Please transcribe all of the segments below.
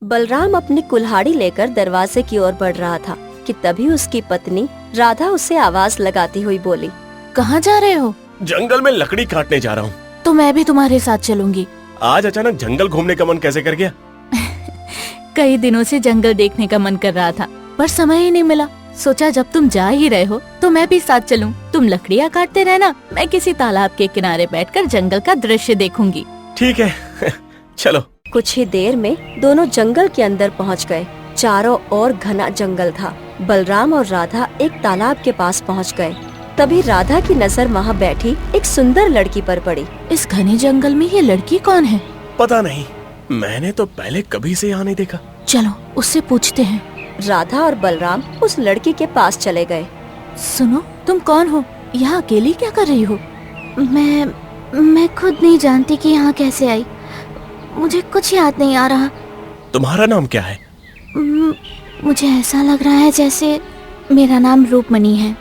बलराम अपनी कुल्हाड़ी लेकर दरवाजे की ओर बढ़ रहा था कि तभी उसकी पत्नी राधा उसे आवाज लगाती हुई बोली, कहाँ जा रहे हो? जंगल में लकड़ी काटने जा रहा हूँ। तो मैं भी तुम्हारे साथ चलूंगी। आज अचानक जंगल घूमने का मन कैसे कर गया? कई दिनों से जंगल देखने का मन कर रहा था, पर समय ही नहीं मिला। सोचा जब तुम जा ही रहे हो तो मैं भी साथ चलूं। तुम लकड़ियाँ काटते रहना, मैं किसी तालाब के किनारे बैठकर जंगल का दृश्य देखूंगी। ठीक है चलो। कुछ ही देर में दोनों जंगल के अंदर पहुंच गए। चारों ओर घना जंगल था। बलराम और राधा एक तालाब के पास पहुंच गए। तभी राधा की नजर वहां बैठी एक सुंदर लड़की पर पड़ी। इस घने जंगल में ये लड़की कौन है? पता नहीं, मैंने तो पहले कभी से यहाँ नहीं देखा। चलो उससे पूछते हैं। राधा और बलराम उस लड़की के पास चले गए। सुनो, तुम कौन हो? यहाँ अकेली क्या कर रही हो? मैं खुद नहीं जानती कि यहाँ कैसे आई। मुझे कुछ याद नहीं आ रहा। तुम्हारा नाम क्या है? मुझे ऐसा लग रहा है जैसे मेरा नाम रूपमणि है।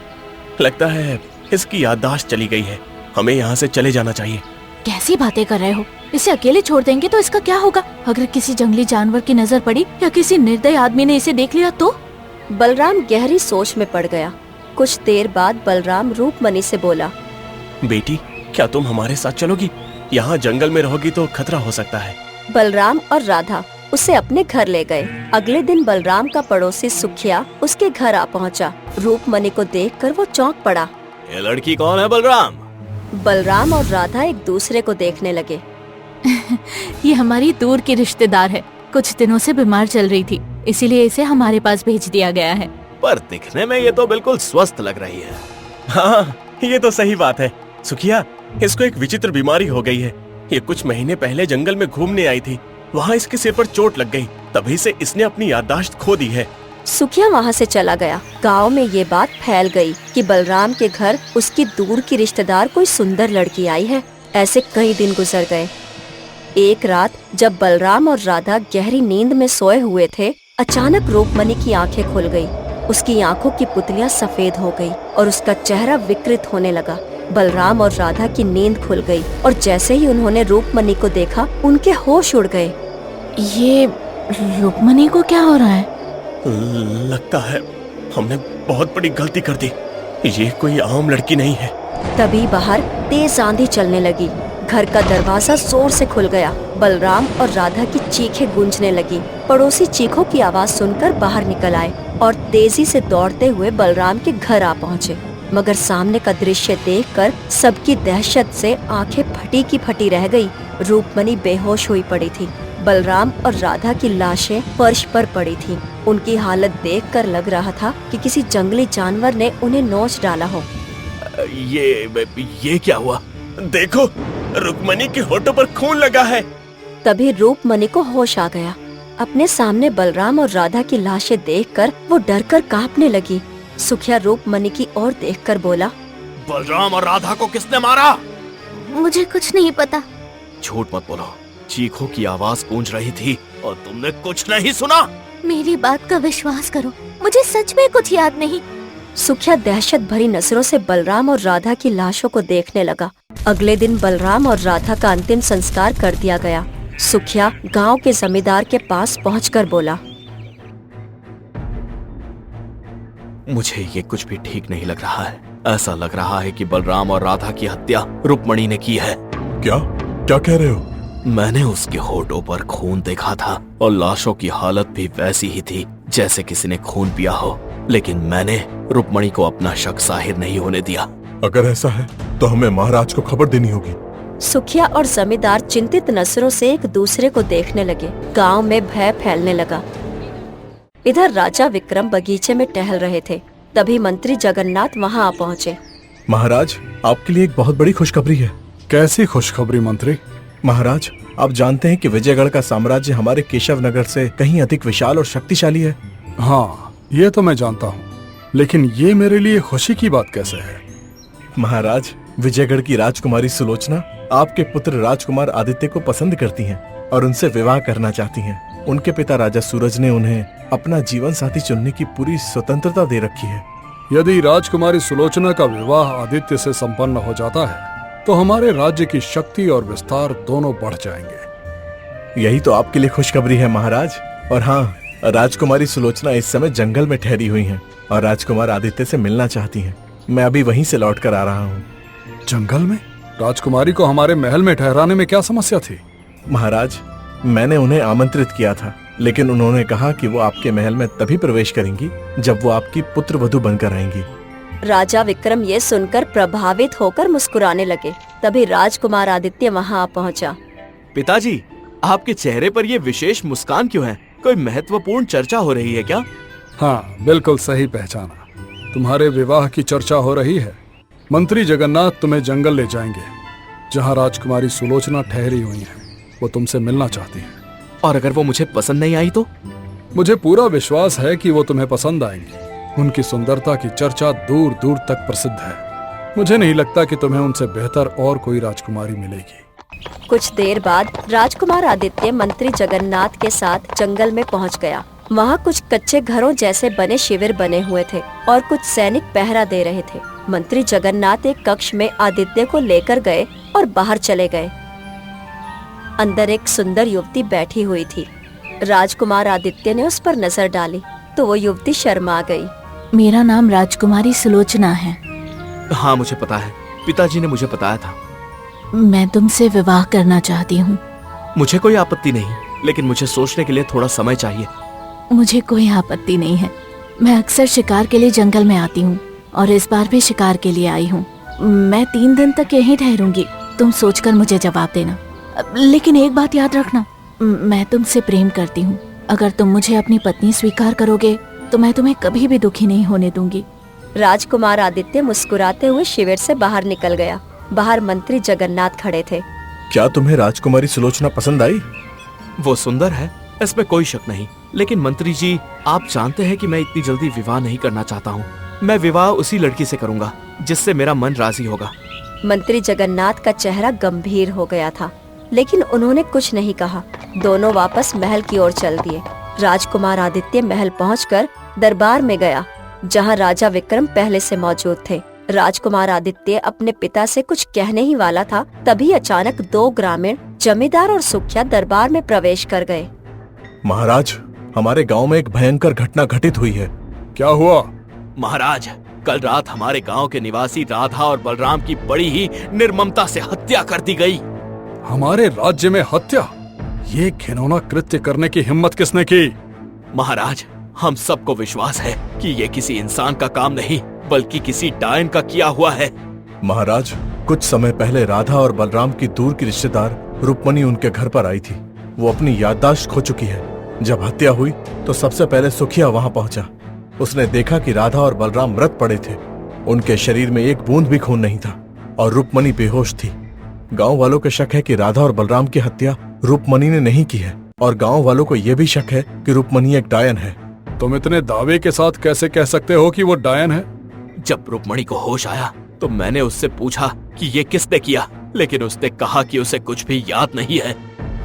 लगता है इसकी याददाश्त चली गई है। हमें यहाँ से चले जाना चाहिए। कैसी बातें कर रहे हो? इसे अकेले छोड़ देंगे तो इसका क्या होगा? अगर किसी जंगली जानवर की नजर पड़ी या किसी निर्दयी आदमी ने इसे देख लिया तो? बलराम गहरी सोच में पड़ गया। कुछ देर बाद बलराम रूपमणि से बोला, बेटी, क्या तुम हमारे साथ चलोगी? यहाँ जंगल में रहोगी तो खतरा हो सकता है। बलराम और राधा उसे अपने घर ले गए। अगले दिन बलराम का पड़ोसी सुखिया उसके घर आ पहुँचा। रूपमणि को देखकर वो चौंक पड़ा। ये लड़की कौन है बलराम? बलराम और राधा एक दूसरे को देखने लगे। ये हमारी दूर की रिश्तेदार है। कुछ दिनों से बीमार चल रही थी, इसीलिए इसे हमारे पास भेज दिया गया है। पर दिखने में ये तो बिल्कुल स्वस्थ लग रही है। हाँ, ये तो सही बात है। सुखिया, इसको एक विचित्र बीमारी हो गई है। ये कुछ महीने पहले जंगल में घूमने आई थी। वहाँ इसके सिर पर चोट लग गई, तभी से इसने अपनी याददाश्त खो दी है। सुखिया वहाँ से चला गया। गांव में ये बात फैल गई कि बलराम के घर उसकी दूर की रिश्तेदार कोई सुंदर लड़की आई है। ऐसे कई दिन गुजर गए। एक रात जब बलराम और राधा गहरी नींद में सोए हुए थे, अचानक रूपमणि की आंखें खुल गई। उसकी आंखों की पुतलियां सफेद हो गई और उसका चेहरा विकृत होने लगा। बलराम और राधा की नींद खुल गई और जैसे ही उन्होंने रूपमणि को देखा, उनके होश उड़ गए। ये रूपमणि को क्या हो रहा है? लगता है हमने बहुत बड़ी गलती कर दी। ये कोई आम लड़की नहीं है। तभी बाहर तेज आंधी चलने लगी। घर का दरवाजा जोर से खुल गया। बलराम और राधा की चीखें गूंजने लगी। पड़ोसी चीखों की आवाज सुनकर बाहर निकल आए और तेजी से दौड़ते हुए बलराम के घर आ पहुँचे। मगर सामने का दृश्य देखकर सबकी दहशत से आंखें फटी की फटी रह गई। रूपमणि बेहोश हुई पड़ी थी। बलराम और राधा की लाशें फर्श पर पड़ी थीं। उनकी हालत देखकर लग रहा था कि किसी जंगली जानवर ने उन्हें नोच डाला हो। ये क्या हुआ? देखो, रूपमणि के होठों पर खून लगा है। तभी रूपमणि को होश आ गया। अपने सामने बलराम और राधा की लाशें देखकर वो डरकर कांपने लगी। सुखिया रूपमणि की ओर देखकर बोला, बलराम और राधा को किसने मारा? मुझे कुछ नहीं पता। झूठ मत बोलो। चीखों की आवाज गूंज रही थी और तुमने कुछ नहीं सुना। मेरी बात का विश्वास करो, मुझे सच में कुछ याद नहीं। सुखिया दहशत भरी नजरों से बलराम और राधा की लाशों को देखने लगा। अगले दिन बलराम और राधा का अंतिम संस्कार कर दिया गया। सुखिया गांव के जमींदार के पास पहुंचकर बोला, मुझे ये कुछ भी ठीक नहीं लग रहा है। ऐसा लग रहा है कि बलराम और राधा की हत्या रूपमणि ने की है। क्या कह रहे हो? मैंने उसके होठों पर खून देखा था और लाशों की हालत भी वैसी ही थी जैसे किसी ने खून पिया हो, लेकिन मैंने रूपमणि को अपना शक जाहिर नहीं होने दिया। अगर ऐसा है तो हमें महाराज को खबर देनी होगी। सुखिया और जमींदार चिंतित नजरों से एक दूसरे को देखने लगे। गांव में भय फैलने लगा। इधर राजा विक्रम बगीचे में टहल रहे थे। तभी मंत्री जगन्नाथ वहां आ पहुँचे। महाराज, आपके लिए एक बहुत बड़ी खुशखबरी है। कैसी खुशखबरी मंत्री? महाराज, आप जानते हैं कि विजयगढ़ का साम्राज्य हमारे केशव नगर से कहीं अधिक विशाल और शक्तिशाली है। हाँ, ये तो मैं जानता हूँ, लेकिन ये मेरे लिए खुशी की बात कैसे है? महाराज, विजयगढ़ की राजकुमारी सुलोचना आपके पुत्र राजकुमार आदित्य को पसंद करती हैं और उनसे विवाह करना चाहती हैं। उनके पिता राजा सूरज ने उन्हें अपना जीवन साथी चुनने की पूरी स्वतंत्रता दे रखी है। यदि राजकुमारी सुलोचना का विवाह आदित्य से संपन्न हो जाता है तो हमारे राज्य की शक्ति और विस्तार दोनों बढ़ जाएंगे। यही तो आपके लिए खुशखबरी है महाराज। और हाँ, राजकुमारी सुलोचना इस समय जंगल में ठहरी हुई हैं और राजकुमार आदित्य से मिलना चाहती हैं। मैं अभी वहीं से लौट कर आ रहा हूँ। जंगल में? राजकुमारी को हमारे महल में ठहराने में क्या समस्या थी? महाराज, मैंने उन्हें आमंत्रित किया था, लेकिन उन्होंने कहा कि वो आपके महल में तभी प्रवेश करेंगी जब वो आपकी पुत्र वधू बनकर आएंगी। राजा विक्रम ये सुनकर प्रभावित होकर मुस्कुराने लगे। तभी राजकुमार आदित्य वहाँ आ पहुँचा। पिताजी, आपके चेहरे पर ये विशेष मुस्कान क्यों है? कोई महत्वपूर्ण चर्चा हो रही है क्या? हाँ, बिल्कुल सही पहचाना। तुम्हारे विवाह की चर्चा हो रही है। मंत्री जगन्नाथ तुम्हें जंगल ले जाएंगे, जहाँ राजकुमारी सुलोचना ठहरी हुई है। वो तुमसे मिलना चाहती है। और अगर वो मुझे पसंद नहीं आई तो? मुझे पूरा विश्वास है कि वो तुम्हें पसंद आएंगी। उनकी सुंदरता की चर्चा दूर दूर तक प्रसिद्ध है। मुझे नहीं लगता कि तुम्हें उनसे बेहतर और कोई राजकुमारी मिलेगी। कुछ देर बाद राजकुमार आदित्य मंत्री जगन्नाथ के साथ जंगल में पहुंच गया। वहां कुछ कच्चे घरों जैसे बने शिविर बने हुए थे और कुछ सैनिक पहरा दे रहे थे। मंत्री जगन्नाथ एक कक्ष में आदित्य को लेकर गए और बाहर चले गए। अंदर एक सुंदर युवती बैठी हुई थी। राजकुमार आदित्य ने उस पर नजर डाली तो वो युवती शर्मा गई। मेरा नाम राजकुमारी सुलोचना है। हाँ, मुझे पता है। पिताजी ने मुझे बताया था। मैं तुमसे विवाह करना चाहती हूँ। मुझे कोई आपत्ति नहीं, लेकिन मुझे सोचने के लिए थोड़ा समय चाहिए। मुझे कोई आपत्ति नहीं है। मैं अक्सर शिकार के लिए जंगल में आती हूँ और इस बार भी शिकार के लिए आई हूँ। मैं 3 दिन तक यहीं ठहरूंगी। तुम सोचकर मुझे जवाब देना। लेकिन एक बात याद रखना, मैं तुमसे प्रेम करती हूँ। अगर तुम मुझे अपनी पत्नी स्वीकार करोगे तो मैं तुम्हें कभी भी दुखी नहीं होने दूंगी। राजकुमार आदित्य मुस्कुराते हुए शिविर से बाहर निकल गया। बाहर मंत्री जगन्नाथ खड़े थे। क्या तुम्हें राजकुमारी सुलोचना पसंद आई? वो सुंदर है, इसमें कोई शक नहीं। लेकिन मंत्री जी, आप जानते हैं कि मैं इतनी जल्दी विवाह नहीं करना चाहता हूँ। मैं विवाह उसी लड़की से करूँगा जिससे मेरा मन राजी होगा। मंत्री जगन्नाथ का चेहरा गंभीर हो गया था, लेकिन उन्होंने कुछ नहीं कहा। दोनों वापस महल की ओर चल दिए। राजकुमार आदित्य महल पहुंचकर दरबार में गया, जहां राजा विक्रम पहले से मौजूद थे। राजकुमार आदित्य अपने पिता से कुछ कहने ही वाला था, तभी अचानक 2 ग्रामीण जमींदार और सुखिया दरबार में प्रवेश कर गए। महाराज, हमारे गांव में एक भयंकर घटना घटित हुई है। क्या हुआ? महाराज, कल रात हमारे गांव के निवासी राधा और बलराम की बड़ी ही निर्ममता से हत्या कर दी गई। हमारे राज्य में हत्या? ये घिनौना कृत्य करने की हिम्मत किसने की? महाराज, हम सबको विश्वास है कि ये किसी इंसान का काम नहीं बल्कि किसी डायन का किया हुआ है। महाराज, कुछ समय पहले राधा और बलराम की दूर की रिश्तेदार रुक्मणी उनके घर पर आई थी। वो अपनी याददाश्त खो चुकी है। जब हत्या हुई तो सबसे पहले सुखिया वहां पहुंचा। उसने देखा कि राधा और बलराम मृत पड़े थे। उनके शरीर में एक बूंद भी खून नहीं था और रुक्मणी बेहोश थी। गांव वालों को शक है कि राधा और बलराम की हत्या रुक्मणी ने नहीं की है और गांव वालों को यह भी शक है कि रुक्मणी एक डायन है। तुम इतने दावे के साथ कैसे कह सकते हो कि वो डायन है? जब रुक्मणी को होश आया तो मैंने उससे पूछा कि ये किसने किया, लेकिन उसने कहा कि उसे कुछ भी याद नहीं है।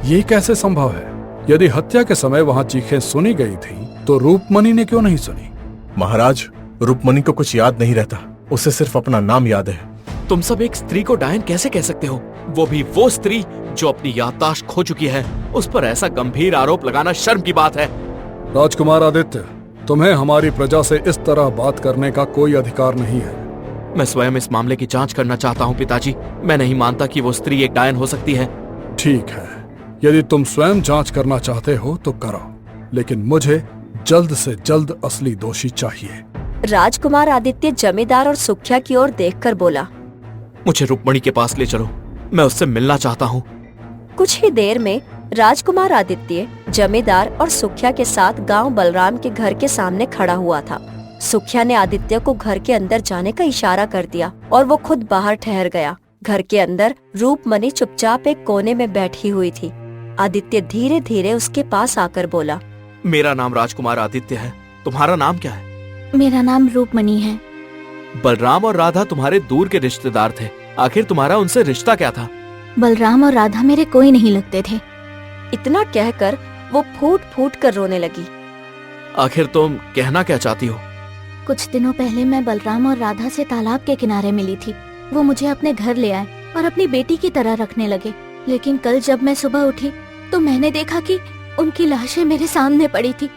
ये कैसे संभव है? यदि हत्या के समय वहाँ चीखें सुनी गई थी तो रुक्मणी ने क्यों नहीं सुनी? महाराज, रुक्मणी को कुछ याद नहीं रहता। उसे सिर्फ अपना नाम याद है। तुम सब एक स्त्री को डायन कैसे कह सकते हो? वो भी वो स्त्री जो अपनी याददाश्त खो चुकी है। उस पर ऐसा गंभीर आरोप लगाना शर्म की बात है। राजकुमार आदित्य, तुम्हें हमारी प्रजा से इस तरह बात करने का कोई अधिकार नहीं है। मैं स्वयं इस मामले की जांच करना चाहता हूँ पिताजी। मैं नहीं मानता कि वो स्त्री एक डायन हो सकती है। ठीक है, यदि तुम स्वयं जांच करना चाहते हो तो करो, लेकिन मुझे जल्द से जल्द असली दोषी चाहिए। राजकुमार आदित्य जमींदार और सुखिया की ओर देखकर बोला, मुझे रुक्मणी के पास ले चलो, मैं उससे मिलना चाहता हूँ। कुछ ही देर में राजकुमार आदित्य जमींदार और सुखिया के साथ गांव बलराम के घर के सामने खड़ा हुआ था। सुखिया ने आदित्य को घर के अंदर जाने का इशारा कर दिया और वो खुद बाहर ठहर गया। घर के अंदर रूपमणि चुपचाप एक कोने में बैठी हुई थी। आदित्य धीरे धीरे उसके पास आकर बोला, मेरा नाम राजकुमार आदित्य है, तुम्हारा नाम क्या है? मेरा नाम रूपमणि है। बलराम और राधा तुम्हारे दूर के रिश्तेदार थे, आखिर तुम्हारा उनसे रिश्ता क्या था? बलराम और राधा मेरे कोई नहीं लगते थे। इतना कहकर वो फूट फूट कर रोने लगी। आखिर तुम कहना क्या चाहती हो? कुछ दिनों पहले मैं बलराम और राधा से तालाब के किनारे मिली थी। वो मुझे अपने घर ले आए और अपनी बेटी की तरह रखने लगे। लेकिन कल जब मैं सुबह उठी तो मैंने देखा कि उनकी लाशें मेरे सामने पड़ी थी,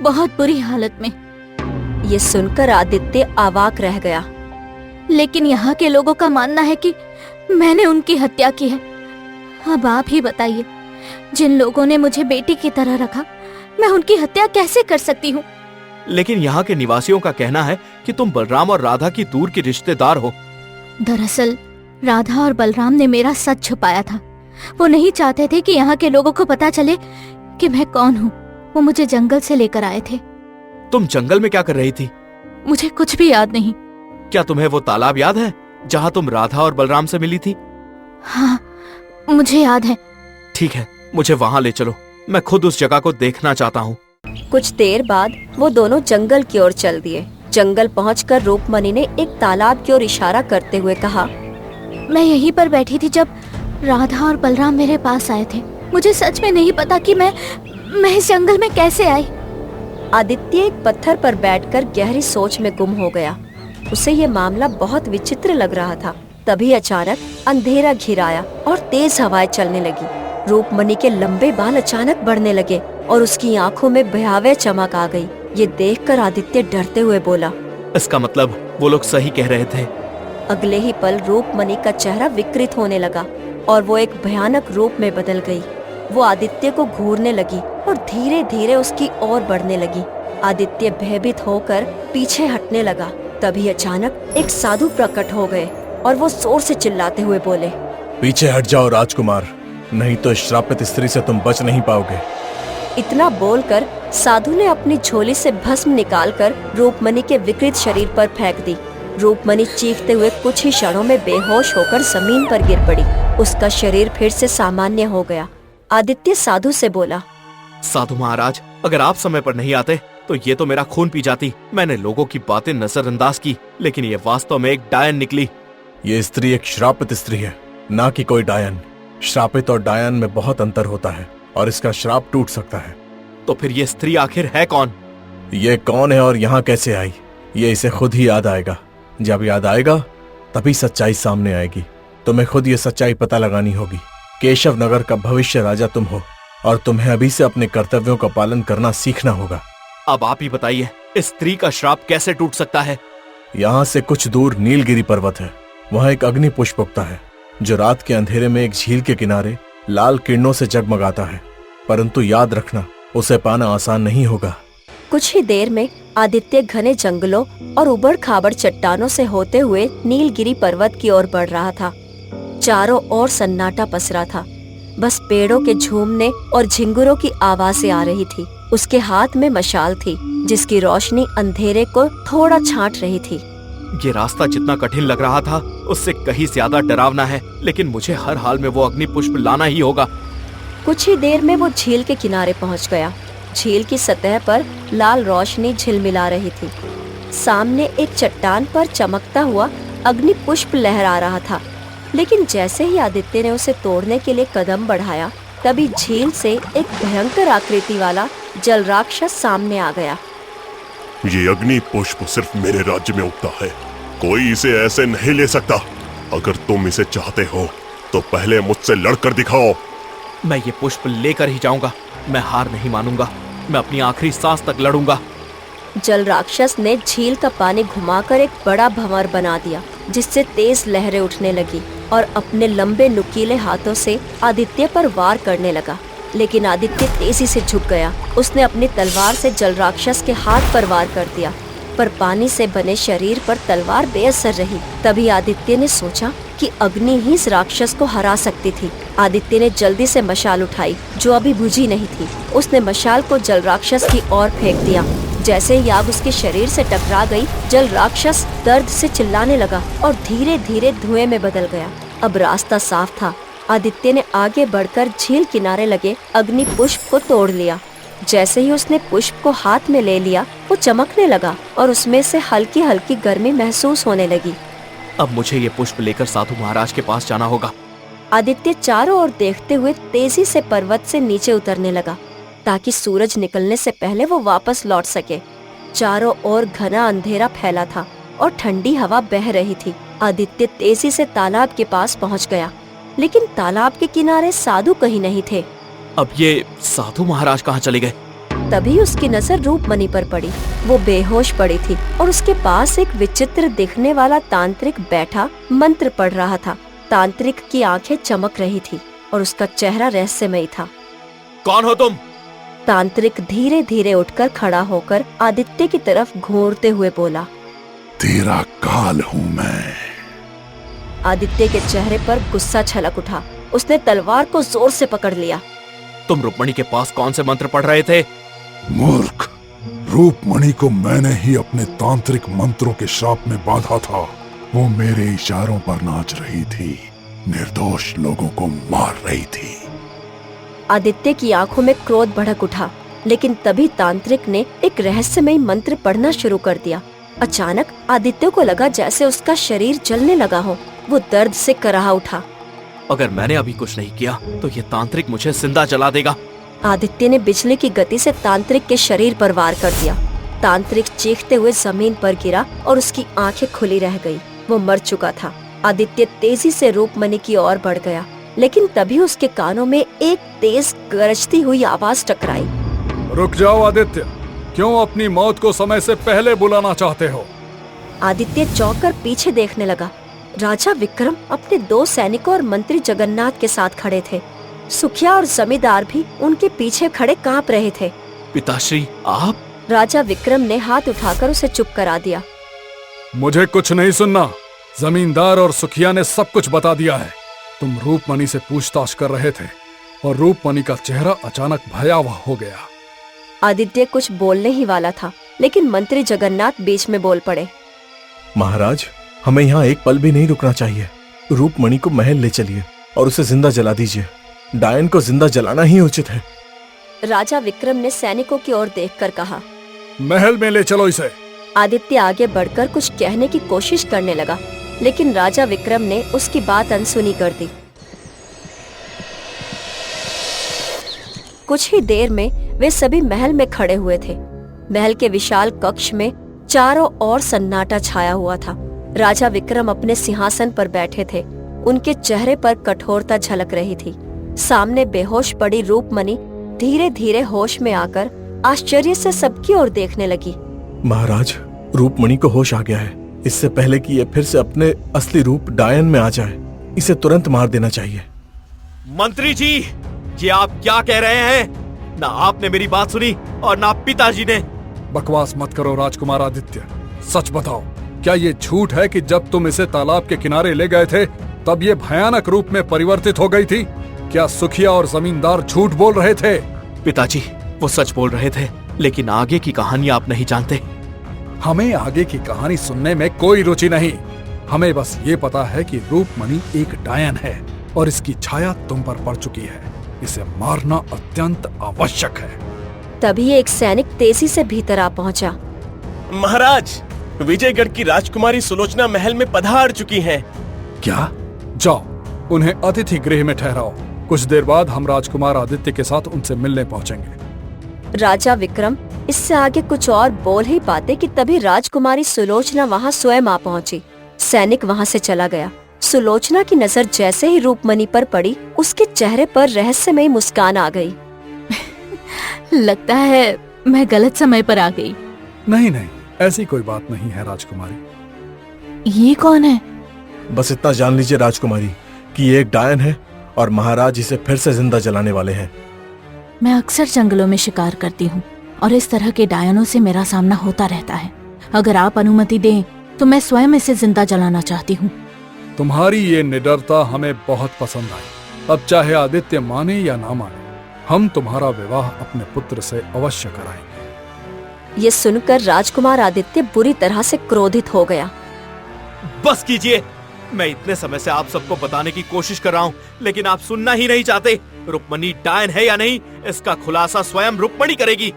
बहुत बुरी हालत में। ये सुनकर आदित्य अवाक रह गया। लेकिन यहाँ के लोगों का मानना है कि मैंने उनकी हत्या की है। अब आप ही बताइए, जिन लोगों ने मुझे बेटी की तरह रखा, मैं उनकी हत्या कैसे कर सकती हूँ? लेकिन यहाँ के निवासियों का कहना है कि तुम बलराम और राधा की दूर की रिश्तेदार हो। दरअसल राधा और बलराम ने मेरा सच छुपाया था। वो नहीं चाहते थे कि यहाँ के लोगों को पता चले कि मैं कौन हूँ। वो मुझे जंगल से लेकर आए थे। तुम जंगल में क्या कर रही थी? मुझे कुछ भी याद नहीं। क्या तुम्हें वो तालाब याद है जहाँ तुम राधा और बलराम से मिली थी? हाँ, मुझे याद है। ठीक है, मुझे वहाँ ले चलो, मैं खुद उस जगह को देखना चाहता हूँ। कुछ देर बाद वो दोनों जंगल की ओर चल दिए। जंगल पहुंचकर रूपमणि ने एक तालाब की ओर इशारा करते हुए कहा, मैं यहीं पर बैठी थी जब राधा और बलराम मेरे पास आए थे। मुझे सच में नहीं पता कि मैं इस जंगल में कैसे आई। आदित्य एक पत्थर पर बैठकर गहरी सोच में गुम हो गया। उसे ये मामला बहुत विचित्र लग रहा था। तभी अचानक अंधेरा घिर आया और तेज हवाएं चलने लगी। रूपमणि के लंबे बाल अचानक बढ़ने लगे और उसकी आंखों में भयावह चमक आ गई। ये देखकर आदित्य डरते हुए बोला, इसका मतलब वो लोग सही कह रहे थे। अगले ही पल रूपमणि का चेहरा विकृत होने लगा और वो एक भयानक रूप में बदल गई। वो आदित्य को घूरने लगी और धीरे धीरे उसकी ओर बढ़ने लगी। आदित्य भयभीत होकर पीछे हटने लगा। तभी अचानक एक साधु प्रकट हो गए और वो जोर से चिल्लाते हुए बोले, पीछे हट जाओ राजकुमार, नहीं तो इस श्रापित स्त्री से तुम बच नहीं पाओगे। इतना बोलकर साधु ने अपनी झोली से भस्म निकालकर रूपमणि के विकृत शरीर पर फेंक दी। रूपमणि चीखते हुए कुछ ही क्षणों में बेहोश होकर जमीन पर गिर पड़ी। उसका शरीर फिर से सामान्य हो गया। आदित्य साधु से बोला, साधु महाराज, अगर आप समय पर नहीं आते तो ये तो मेरा खून पी जाती। मैंने लोगों की बातें नजरअंदाज की, लेकिन ये वास्तव में एक डायन निकली। ये स्त्री एक श्रापित स्त्री है, ना कि कोई डायन। श्रापित और डायन में बहुत अंतर होता है और इसका श्राप टूट सकता है। तो फिर ये स्त्री आखिर है कौन? ये कौन है और यहाँ कैसे आई, ये इसे खुद ही याद आएगा। जब याद आएगा तभी सच्चाई सामने आएगी। तुम्हें खुद ये सच्चाई पता लगानी होगी। केशव नगर का भविष्य राजा तुम हो और तुम्हें अभी से अपने कर्तव्यों का पालन करना सीखना होगा। अब आप ही बताइए, इस स्त्री का श्राप कैसे टूट सकता है? यहाँ से कुछ दूर नीलगिरी पर्वत है। वहाँ एक अग्नि पुष्प उगता है जो रात के अंधेरे में एक झील के किनारे लाल किरणों से जगमगाता है। परंतु याद रखना, उसे पाना आसान नहीं होगा। कुछ ही देर में आदित्य घने जंगलों और उबड़ खाबड़ चट्टानों से होते हुए नीलगिरी पर्वत की ओर बढ़ रहा था। चारों ओर सन्नाटा पसरा था। बस पेड़ों के झूमने और झिंगुरों की आवाजें आ रही थी। उसके हाथ में मशाल थी जिसकी रोशनी अंधेरे को थोड़ा छांट रही थी। ये रास्ता जितना कठिन लग रहा था उससे कहीं ज्यादा डरावना है, लेकिन मुझे हर हाल में वो अग्नि पुष्प लाना ही होगा। कुछ ही देर में वो झील के किनारे पहुंच गया। झील की सतह पर लाल रोशनी झिलमिला रही थी। सामने एक चट्टान पर चमकता हुआ अग्नि पुष्प लहरा रहा था। लेकिन जैसे ही आदित्य ने उसे तोड़ने के लिए कदम बढ़ाया, तभी झील से एक भयंकर आकृति वाला जल राक्षस सामने आ गया। ये अग्नि पुष्प सिर्फ मेरे राज्य में उगता है, कोई इसे ऐसे नहीं ले सकता। अगर तुम इसे चाहते हो तो पहले मुझसे लड़कर दिखाओ। मैं ये पुष्प लेकर ही जाऊंगा। मैं हार नहीं मानूंगा। मैं अपनी आखिरी सांस तक लड़ूंगा। जल राक्षस ने झील का पानी घुमाकर एक बड़ा भंवर बना दिया, जिससे तेज लहरें उठने लगी और अपने लंबे नुकीले हाथों से आदित्य पर वार करने लगा। लेकिन आदित्य तेजी से झुक गया। उसने अपनी तलवार से जल राक्षस के हाथ पर वार कर दिया, पर पानी से बने शरीर पर तलवार बेअसर रही। तभी आदित्य ने सोचा कि अग्नि ही इस राक्षस को हरा सकती थी। आदित्य ने जल्दी से मशाल उठाई जो अभी बुझी नहीं थी। उसने मशाल को जल राक्षस की ओर फेंक दिया। जैसे ही आग उसके शरीर से टकरा गई, जल राक्षस दर्द से चिल्लाने लगा और धीरे धीरे धुएं में बदल गया। अब रास्ता साफ था। आदित्य ने आगे बढ़कर झील किनारे लगे अग्नि पुष्प को तोड़ लिया। जैसे ही उसने पुष्प को हाथ में ले लिया, वो चमकने लगा और उसमें से हल्की हल्की गर्मी महसूस होने लगी। अब मुझे ये पुष्प लेकर साधु महाराज के पास जाना होगा। आदित्य चारों ओर देखते हुए तेजी से पर्वत से नीचे उतरने लगा ताकि सूरज निकलने से पहले वो वापस लौट सके। चारों ओर घना अंधेरा फैला था और ठंडी हवा बह रही थी। आदित्य तेजी से तालाब के पास पहुंच गया, लेकिन तालाब के किनारे साधु कहीं नहीं थे। अब ये साधु महाराज कहाँ चले गए? तभी उसकी नजर रूपमणि पर पड़ी। वो बेहोश पड़ी थी और उसके पास एक विचित्र दिखने वाला तांत्रिक बैठा मंत्र पढ़ रहा था। तांत्रिक की आंखें चमक रही थी और उसका चेहरा रहस्यमयी था। कौन हो तुम? तांत्रिक धीरे धीरे उठकर खड़ा होकर आदित्य की तरफ घूरते हुए बोला, तेरा काल हूँ मैं। आदित्य के चेहरे पर गुस्सा छलक उठा। उसने तलवार को जोर से पकड़ लिया। तुम रुक्मणी के पास कौन से मंत्र पढ़ रहे थे? मूर्ख, रूपमणि को मैंने ही अपने तांत्रिक मंत्रों के श्राप में बांधा था। वो मेरे इशारों पर नाच रही थी, निर्दोष लोगों को मार रही थी। आदित्य की आंखों में क्रोध भड़क उठा, लेकिन तभी तांत्रिक ने एक रहस्यमयी मंत्र पढ़ना शुरू कर दिया। अचानक आदित्य को लगा जैसे उसका शरीर जलने लगा हो। वो दर्द से कराह उठा। अगर मैंने अभी कुछ नहीं किया तो ये तांत्रिक मुझे जिंदा जला देगा। आदित्य ने बिजली की गति से तांत्रिक के शरीर पर वार कर दिया। तांत्रिक चीखते हुए जमीन पर गिरा और उसकी आंखें खुली रह गई। वो मर चुका था। आदित्य तेजी से रूपमणि की ओर बढ़ गया, लेकिन तभी उसके कानों में एक तेज गरजती हुई आवाज टकराई। रुक जाओ आदित्य, क्यों अपनी मौत को समय से पहले बुलाना चाहते हो? आदित्य चौंक कर पीछे देखने लगा। राजा विक्रम अपने 2 सैनिकों और मंत्री जगन्नाथ के साथ खड़े थे। सुखिया और जमींदार भी उनके पीछे खड़े कांप रहे थे। पिताश्री, आप? राजा विक्रम ने हाथ उठाकर उसे चुप करा दिया। मुझे कुछ नहीं सुनना। जमींदार और सुखिया ने सब कुछ बता दिया है। तुम रूपमणि से पूछताछ कर रहे थे और रूपमणि का चेहरा अचानक भयावह हो गया। आदित्य कुछ बोलने ही वाला था, लेकिन मंत्री जगन्नाथ बीच में बोल पड़े। महाराज, हमें यहाँ एक पल भी नहीं रुकना चाहिए। रूपमणि को महल ले चलिए और उसे जिंदा जला दीजिए। डायन को जिंदा जलाना ही उचित है। राजा विक्रम ने सैनिकों की ओर देखकर कहा, महल में ले चलो इसे। आदित्य आगे बढ़कर कुछ कहने की कोशिश करने लगा, लेकिन राजा विक्रम ने उसकी बात अनसुनी कर दी। कुछ ही देर में वे सभी महल में खड़े हुए थे। महल के विशाल कक्ष में चारों ओर सन्नाटा छाया हुआ था। राजा विक्रम अपने सिंहासन पर बैठे थे। उनके चेहरे पर कठोरता झलक रही थी। सामने बेहोश पड़ी रूपमणि धीरे धीरे होश में आकर आश्चर्य से सबकी ओर देखने लगी। महाराज, रूपमणि को होश आ गया है। इससे पहले कि ये फिर से अपने असली रूप डायन में आ जाए, इसे तुरंत मार देना चाहिए। मंत्री जी, ये आप क्या कह रहे हैं? ना आपने मेरी बात सुनी और ना पिताजी ने। बकवास मत करो राजकुमार आदित्य, सच बताओ, क्या ये झूठ है कि जब तुम इसे तालाब के किनारे ले गए थे तब ये भयानक रूप में परिवर्तित हो गई थी? क्या सुखिया और जमींदार झूठ बोल रहे थे? पिताजी, वो सच बोल रहे थे, लेकिन आगे की कहानी आप नहीं जानते। हमें आगे की कहानी सुनने में कोई रुचि नहीं। हमें बस ये पता है कि रूपमणि एक डायन है और इसकी छाया तुम पर पड़ चुकी है। इसे मारना अत्यंत आवश्यक है। तभी एक सैनिक तेजी से भीतर आ पहुंचा। महाराज, विजयगढ़ की राजकुमारी सुलोचना महल में पधार चुकी हैं। क्या? जाओ, उन्हें अतिथि गृह में ठहराओ। कुछ देर बाद हम राजकुमार आदित्य के साथ उनसे मिलने पहुंचेंगे। राजा विक्रम इससे आगे कुछ और बोल ही पाते कि तभी राजकुमारी सुलोचना वहां स्वयं आ पहुंची। सैनिक वहां से चला गया। सुलोचना की नजर जैसे ही रूपमणि पर पड़ी, उसके चेहरे पर रहस्यमयी मुस्कान आ गई। लगता है मैं गलत समय पर आ गई। नहीं नहीं, ऐसी कोई बात नहीं है राजकुमारी। ये कौन है? बस इतना जान लीजिए राजकुमारी कि ये एक डायन है और महाराज इसे फिर से जिंदा जलाने वाले हैं। मैं अक्सर जंगलों में शिकार करती हूँ और इस तरह के डायनों से मेरा सामना होता रहता है। अगर आप अनुमति दें तो मैं स्वयं इसे जिंदा जलाना चाहती हूँ। तुम्हारी ये निडरता हमें बहुत पसंद आई। अब चाहे आदित्य माने या ना माने, हम तुम्हारा विवाह अपने पुत्र से अवश्य कराएंगे। ये सुनकर राजकुमार आदित्य बुरी तरह से क्रोधित हो गया। बस कीजिए, मैं इतने समय से आप सबको बताने की कोशिश कर रहा हूँ, लेकिन आप सुनना ही नहीं चाहते। रुक्मणी डायन है या नहीं, इसका खुलासा स्वयं रुक्मणी करेगी।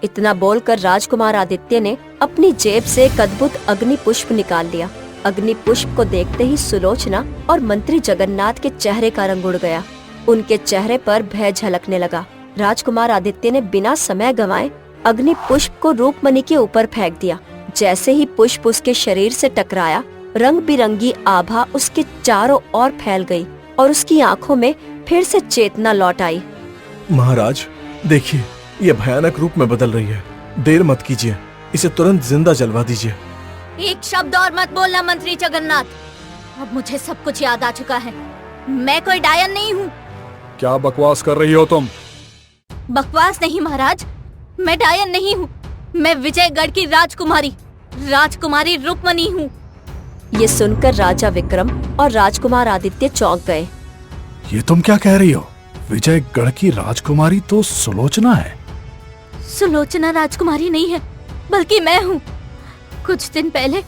इतना बोलकर राजकुमार आदित्य ने अपनी जेब से एक अद्भुत अग्नि पुष्प निकाल लिया। अग्नि पुष्प को देखते ही सुलोचना और मंत्री जगन्नाथ के चेहरे का रंग उड़ गया। उनके चेहरे पर भय झलकने लगा। राजकुमार आदित्य ने बिना समय गंवाए अग्नि पुष्प को रूपमणि के ऊपर फेंक दिया। जैसे ही पुष्प उसके शरीर से टकराया, रंग बिरंगी आभा उसके चारों ओर फैल गई और उसकी आंखों में फिर से चेतना लौट आई। महाराज देखिए, ये भयानक रूप में बदल रही है। देर मत कीजिए, इसे तुरंत जिंदा जलवा दीजिए। एक शब्द और मत बोलना मंत्री जगन्नाथ। अब मुझे सब कुछ याद आ चुका है। मैं कोई डायन नहीं हूँ। क्या बकवास कर रही हो तुम? बकवास नहीं महाराज, मैं डायन नहीं हूँ। मैं विजयगढ़ की राजकुमारी रुक्मणी हूँ। ये सुनकर राजा विक्रम और राजकुमार आदित्य चौंक गए। ये तुम क्या कह रही हो? विजयगढ़ की राजकुमारी तो सुलोचना है। सुलोचना राजकुमारी नहीं है, बल्कि मैं हूँ। कुछ दिन पहले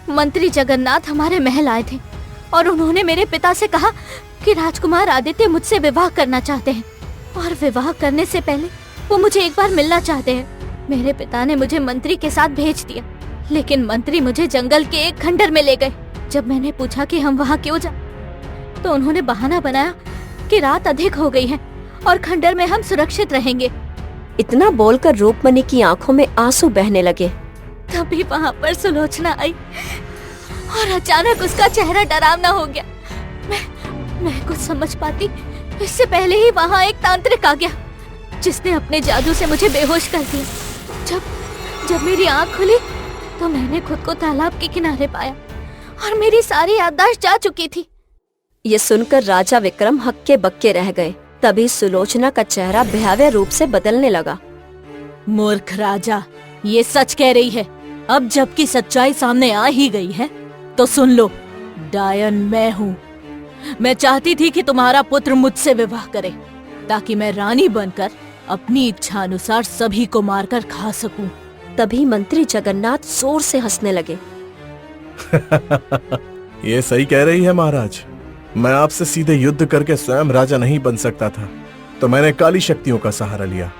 मंत्री जगन्नाथ हमारे महल आए थे और उन्होंने मेरे पिता से कहा कि राजकुमार आदित्य मुझसे विवाह करना चाहते हैं और विवाह करने से पहले वो मुझे एक बार मिलना चाहते हैं। मेरे पिता ने मुझे मंत्री के साथ भेज दिया, लेकिन मंत्री मुझे जंगल के एक खंडर में ले गए। जब मैंने पूछा कि हम वहाँ क्यों जाएं, तो उन्होंने बहाना बनाया कि रात अधिक हो गई है और खंडर में हम सुरक्षित रहेंगे। इतना बोलकर रूपमणि की आंखों में आंसू बहने लगे। तभी वहाँ पर सुलोचना आई और अचानक उसका चेहरा डरावना हो गया। मैं कुछ समझ पाती इससे पहले ही वहाँ एक तांत्रिक आ गया, जिसने अपने जादू से मुझे बेहोश कर दिया। जब मेरी आँख खुली तो मैंने खुद को तालाब के किनारे पाया और मेरी सारी याददाश्त जा चुकी थी। ये सुनकर राजा विक्रम हक्के बक्के रह गए। तभी सुलोचना का चेहरा भयावह रूप से बदलने लगा। मूर्ख राजा, ये सच कह रही है। अब जबकि सच्चाई सामने आ ही गई है तो सुन लो, डायन मैं हूँ। मैं चाहती थी कि तुम्हारा पुत्र मुझसे विवाह करे ताकि मैं रानी बनकर अपनी इच्छा अनुसार सभी को मारकर खा सकूं। तभी मंत्री जगन्नाथ जोर से हंसने लगे। ये सही कह रही है महाराज। मैं आपसे सीधे युद्ध करके स्वयं राजा नहीं बन सकता था, तो मैंने काली शक्तियों का सहारा लिया।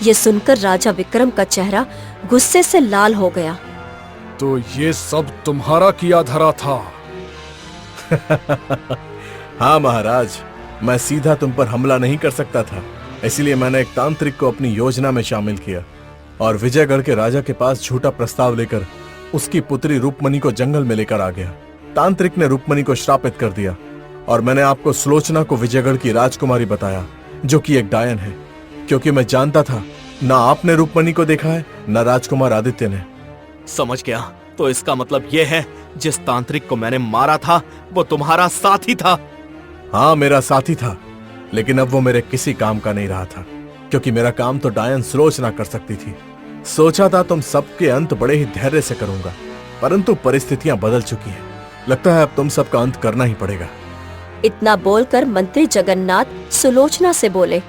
ये सुनकर राजा विक्रम का चेहरा गुस्से से लाल हो गया। तो ये सब तुम्हारा किया धरा था? हाँ महाराज, मैं सीधा तुम पर हमला नहीं कर सकता था, इसलिए मैंने एक तांत्रिक को अपनी योजना में शामिल किया और विजयगढ़ के राजा के पास झूठा प्रस्ताव लेकर उसकी पुत्री रूपमणि को जंगल में लेकर आ गया। तांत्रिक ने रूपमणि को श्रापित कर दिया और मैंने आपको सुलोचना को विजयगढ़ की राजकुमारी बताया, जो कि एक डायन है, क्योंकि मैं जानता था ना आपने रूपमणि को देखा है न राजकुमार आदित्य ने। समझ गया। तो इसका मतलब ये है, जिस तांत्रिक को मैंने मारा था वो तुम्हारा साथी था। हाँ, मेरा साथी था, लेकिन अब वो मेरे किसी काम का नहीं रहा था, क्योंकि मेरा काम तो डायन सुलोचना कर सकती थी। सोचा था तुम सबके अंत बड़े ही धैर्य से करूंगा, परंतु परिस्थितियां बदल चुकी हैं। लगता है अब तुम सबका अंत करना ही पड़ेगा। इतना बोलकर मंत्री जगन्नाथ सुलोचना से बोले,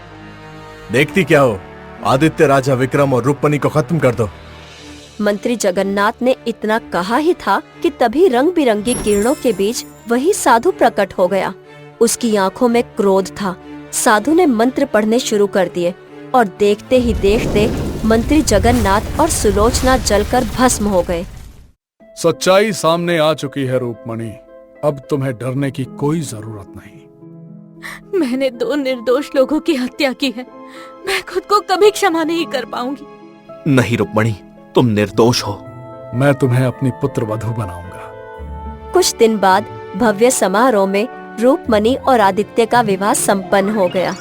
देखती क्या हो, आदित्य, राजा विक्रम और रूपमणि को खत्म कर दो। मंत्री जगन्नाथ ने इतना कहा ही था कि तभी रंग बिरंगी किरणों के बीच वही साधु प्रकट हो गया। उसकी आंखों में क्रोध था। साधु ने मंत्र पढ़ने शुरू कर दिए और देखते ही देखते मंत्री जगन्नाथ और सुलोचना जलकर भस्म हो गए। सच्चाई सामने आ चुकी है रूपमणि, अब तुम्हें डरने की कोई जरूरत नहीं। मैंने 2 निर्दोष लोगों की हत्या की है। मैं खुद को कभी क्षमा नहीं कर पाऊंगी। नहीं रुक्मणी, तुम निर्दोष हो। मैं तुम्हें अपनी पुत्र वधू बनाऊंगा। कुछ दिन बाद भव्य समारोह में रूपमणि और आदित्य का विवाह संपन्न हो गया।